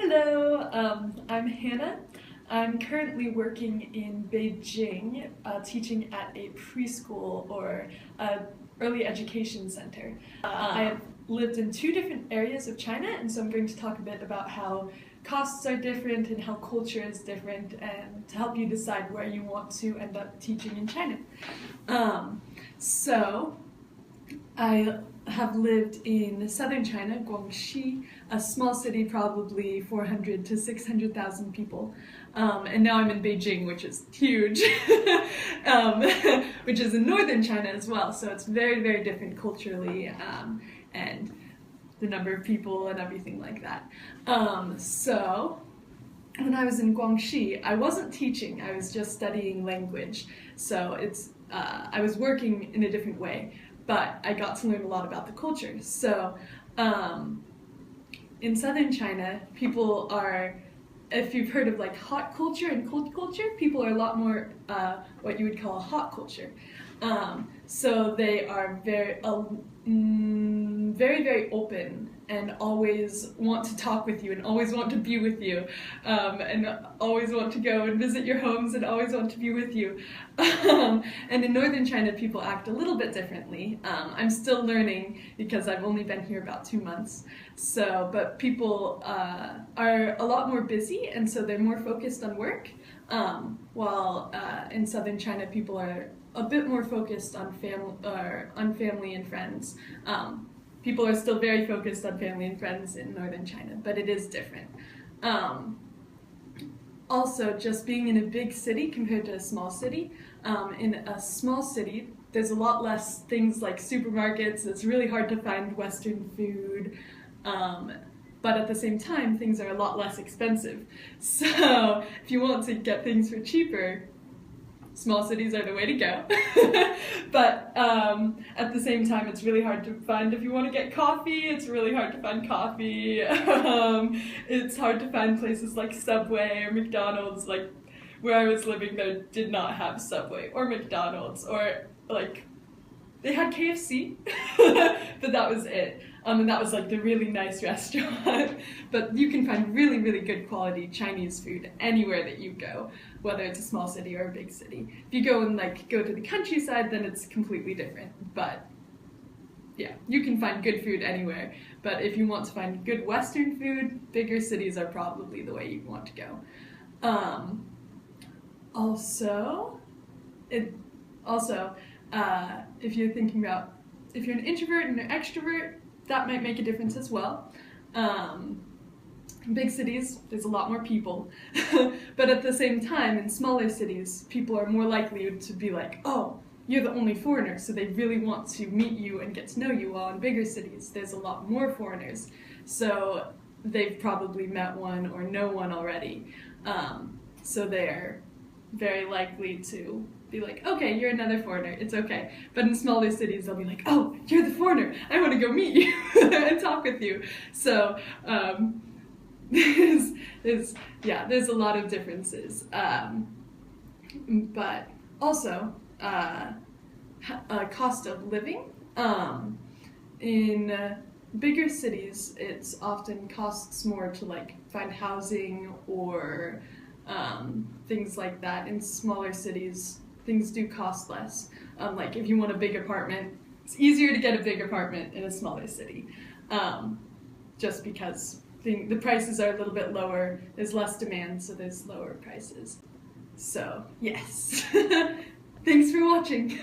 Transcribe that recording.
Hello, I'm Hannah. I'm currently working in Beijing, teaching at a preschool or early education center. I have lived in two different areas of China, and so I'm going to talk a bit about how costs are different and how culture is different, and to help you decide where you want to end up teaching in China. So I have lived in southern China, Guangxi, a small city, probably 400 to 600,000 people. And now I'm in Beijing, which is huge, which is in northern China as well. So it's very, very different culturally, and the number of people and everything like that. So when I was in Guangxi, I wasn't teaching, I was just studying language. So I was working in a different way, but I got to learn a lot about the culture. So in southern China, people are, if you've heard of like hot culture and cold culture, people are a lot more what you would call a hot culture. So they are very, very open and always want to talk with you and always want to be with you, and always want to go and visit your homes and always want to be with you. And in northern China, people act a little bit differently. I'm still learning because I've only been here about 2 months. But people are a lot more busy, and so they're more focused on work, while in southern China, people are a bit more focused on family and friends. People are still very focused on family and friends in northern China, but it is different. Also, just being in a big city compared to a small city, in a small city, there's a lot less things like supermarkets. It's really hard to find Western food, but at the same time, things are a lot less expensive. So if you want to get things for cheaper, small cities are the way to go. But at the same time, it's really hard to find. If you want to get coffee, it's really hard to find coffee. It's hard to find places like Subway or McDonald's. Like where I was living, there did not have Subway or McDonald's, or like they had KFC, but that was it. And that was like the really nice restaurant. But you can find really, really good quality Chinese food anywhere that you go, whether it's a small city or a big city. If you go and go to the countryside, then it's completely different. But yeah, you can find good food anywhere. But if you want to find good Western food, bigger cities are probably the way you want to go. If you're thinking about if you're an introvert and an extrovert, that might make a difference as well. In big cities, there's a lot more people. But at the same time, in smaller cities, people are more likely to be like, oh, you're the only foreigner, so they really want to meet you and get to know you. While in bigger cities, there's a lot more foreigners, so they've probably met one or know one already. So they're very likely to be like, okay, you're another foreigner, it's okay. But in smaller cities, they'll be like, oh, you're the foreigner, I want to go meet you and talk with you. So there's a lot of differences. But also, cost of living. In bigger cities, it's often costs more to like find housing or things like that. In smaller cities, things do cost less. Like if you want a big apartment, it's easier to get a big apartment in a smaller city, just because the prices are a little bit lower, there's less demand, so there's lower prices. So, yes. Thanks for watching.